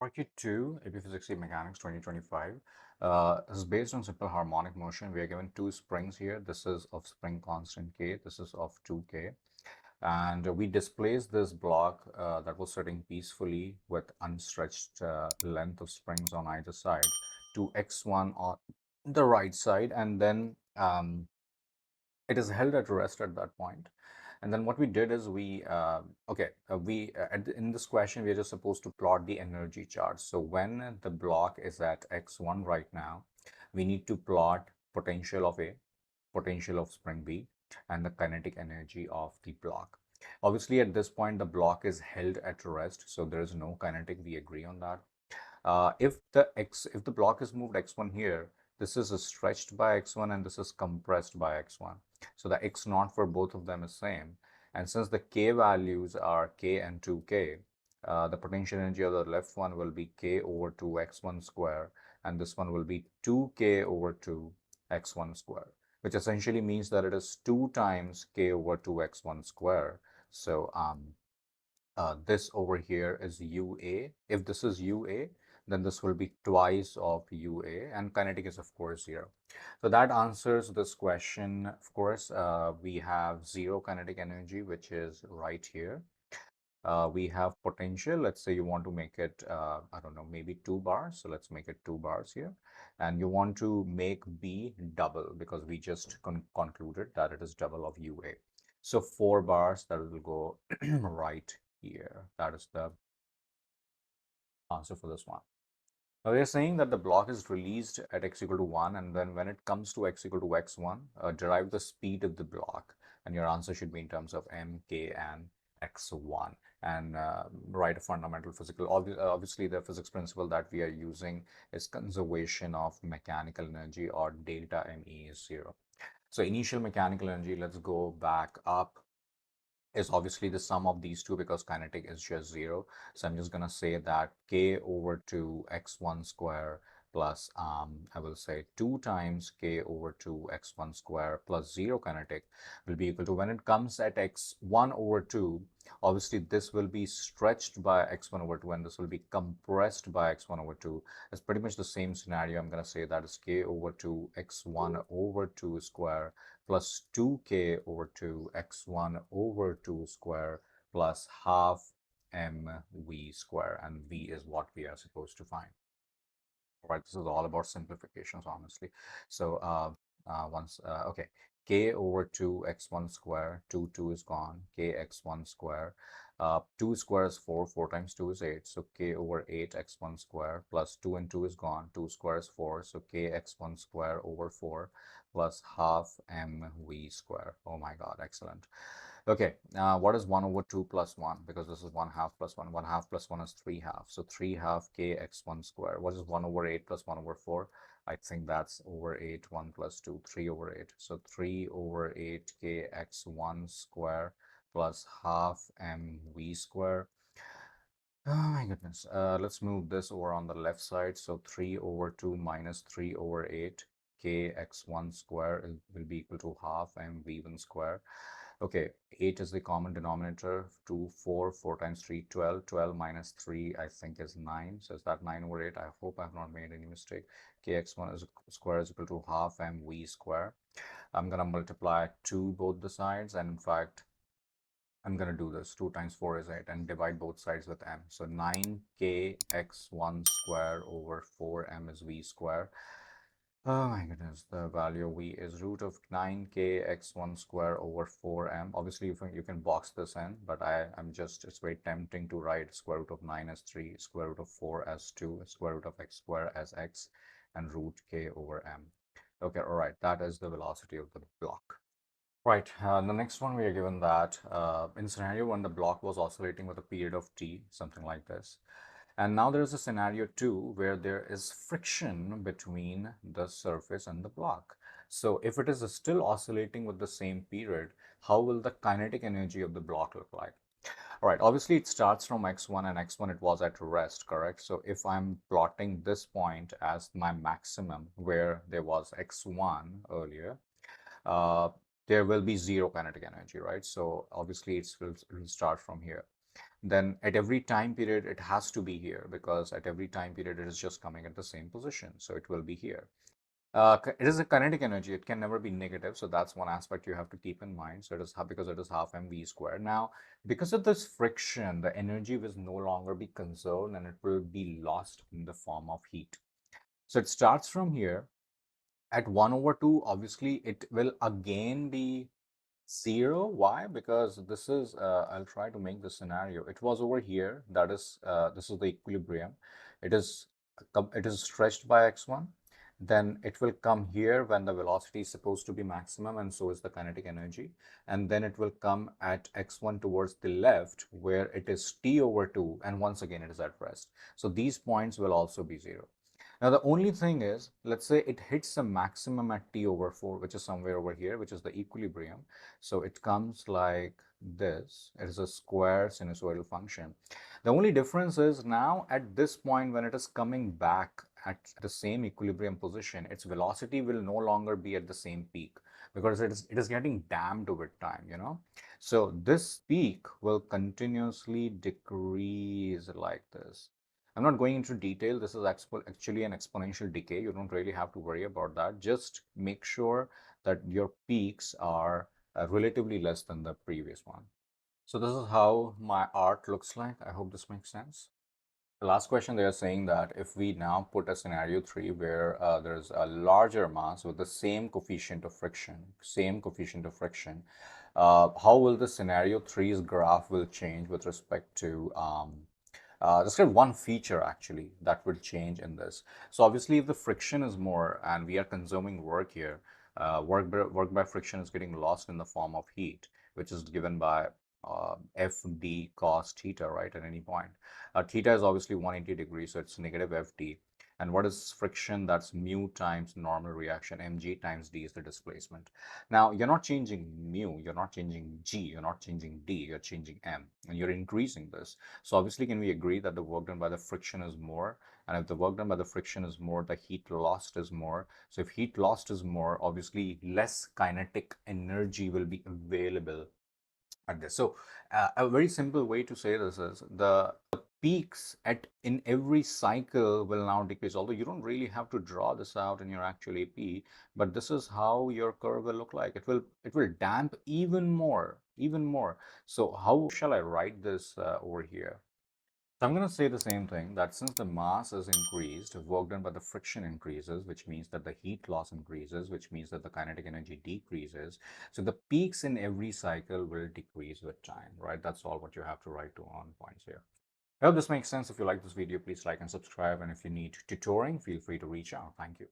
FRQ2, AP Physics C Mechanics 2025, is based on simple harmonic motion. We are given two springs here. This is of spring constant K. This is of 2K. And we displace this block that was sitting peacefully with unstretched length of springs on either side to X1 on the right side. And then it is held at rest at that point. And then what we did is in this question, we are just supposed to plot the energy charge. So when the block is at x1 right now, we need to plot potential of A, potential of spring B, and the kinetic energy of the block. Obviously, at this point, the block is held at rest, so there is no kinetic. We agree on that. If the block is moved x1 here, this is stretched by x1 and this is compressed by x1. So the x naught for both of them is same. And since the k values are k and 2k, the potential energy of the left one will be k over 2 x1 square, and this one will be 2k over 2 x1 square, which essentially means that it is 2 times k over 2 x1 square. So this over here is UA. If this is UA, then this will be twice of UA, and kinetic is of course 0. So that answers this question. Of course, we have 0 kinetic energy, which is right here. We have potential. Let's say you want to make it, I don't know, maybe 2 bars. So let's make it 2 bars here. And you want to make B double because we just concluded that it is double of UA. So 4 bars that will go right here. That is the answer for this one. Now they're saying that the block is released at x equal to 1, and then when it comes to x equal to x1, derive the speed of the block, and your answer should be in terms of m, k, and x1. And write a fundamental physical. Obviously, the physics principle that we are using is conservation of mechanical energy, or delta ME is 0. So initial mechanical energy, let's go back up, is obviously the sum of these two because kinetic is just 0. So I'm just going to say that k over 2 x1 square plus, I will say 2 times k over 2 x1 square plus 0 kinetic will be equal to, when it comes at x1 over 2, obviously this will be stretched by x1 over 2 and this will be compressed by x1 over 2. It's pretty much the same scenario. I'm going to say that is k over 2 x1 over 2 square plus 2k over 2 x1 over 2 square plus half mv square, and v is what we are supposed to find. All right, this is all about simplifications, honestly. So okay, k over 2 x1 square, 2 is gone, k x1 square, 2 square is 4, 4 times 2 is 8, so k over 8 x1 square plus 2 and 2 is gone, 2 square is 4, so k x1 square over 4 plus half mv square. Oh my god, excellent. Okay, what is 1 over 2 plus 1? Because this is 1 half plus 1. 1 half plus 1 is 3 half. So 3 half k x1 square. What is 1 over 8 plus 1 over 4? I think that's over 8, 1 plus 2, 3 over 8. So 3 over 8 k x1 square plus half mv square. Oh my goodness. Let's move this over on the left side. So 3 over 2 minus 3 over 8 k x1 square will be equal to half mv1 square. Okay, 8 is the common denominator. 2, 4, 4 times 3, 12. 12 minus 3, I think, is 9. So is that 9 over 8? I hope I have not made any mistake. Kx1 square is equal to half mv square. I'm going to multiply 2 both the sides, and in fact, I'm going to do this. 2 times 4 is 8, and divide both sides with m. So 9kx1 square over 4m is v square. Oh my goodness, the value of v is root of 9k x1 square over 4m. Obviously, you can box this in, but it's very tempting to write square root of 9 as 3, square root of 4 as 2, square root of x square as x, and root k over m. Okay, all right, that is the velocity of the block. Right, the next one we are given that in scenario when the block was oscillating with a period of t, something like this. And now there is a scenario 2 where there is friction between the surface and the block. So if it is still oscillating with the same period, how will the kinetic energy of the block look like? All right, obviously it starts from x1, and x1 it was at rest, correct? So if I'm plotting this point as my maximum where there was x1 earlier, uh, there will be 0 kinetic energy, right? So obviously it will start from here. then at every time period it has to be here, because at every time period it is just coming at the same position, so it will be here. It is a kinetic energy. It can never be negative. So that's one aspect you have to keep in mind. So it is because it is half mv squared. Now, because of this friction, the energy will no longer be conserved and it will be lost in the form of heat. So it starts from here at 1 over 2. Obviously, it will again be 0. Why? Because this is, I'll try to make the scenario. It was over here. That is, this is the equilibrium. It is, it is stretched by x1. Then it will come here when the velocity is supposed to be maximum, and so is the kinetic energy. And then it will come at x1 towards the left, where it is t over 2. And once again, it is at rest. So these points will also be 0. Now, the only thing is, let's say it hits a maximum at t over 4, which is somewhere over here, which is the equilibrium. So it comes like this. It is a square sinusoidal function. The only difference is now at this point, when it is coming back at the same equilibrium position, its velocity will no longer be at the same peak, because it is getting damped over time, you know. So this peak will continuously decrease like this. I'm not going into detail. This is actually an exponential decay. You don't really have to worry about that. Just make sure that your peaks are relatively less than the previous one. So this is how my art looks like. I hope this makes sense. The last question, they are saying that if we now put a scenario 3 where there's a larger mass with the same coefficient of friction, how will the scenario 3's graph will change with respect to there's kind of one feature actually that will change in this. So obviously, if the friction is more and we are consuming work here, work by friction is getting lost in the form of heat, which is given by FD cos theta, right, at any point. Theta is obviously 180 degrees, so it's negative FD. And what is friction? That's mu times normal reaction. Mg times d is the displacement. Now, you're not changing mu, you're not changing g, you're not changing d, you're changing m, and you're increasing this. So obviously, can we agree that the work done by the friction is more? And if the work done by the friction is more, the heat lost is more. So if heat lost is more, obviously less kinetic energy will be available at this. So a very simple way to say this is the peaks at in every cycle will now decrease. Although you don't really have to draw this out in your actual AP, but this is how your curve will look like. It will damp even more, even more. So how shall I write this over here? So I'm going to say the same thing, that since the mass is increased, work done by the friction increases, which means that the heat loss increases, which means that the kinetic energy decreases. So the peaks in every cycle will decrease with time, right? That's all what you have to write to on points here. I hope this makes sense. If you like this video, please like and subscribe. And if you need tutoring, feel free to reach out. Thank you.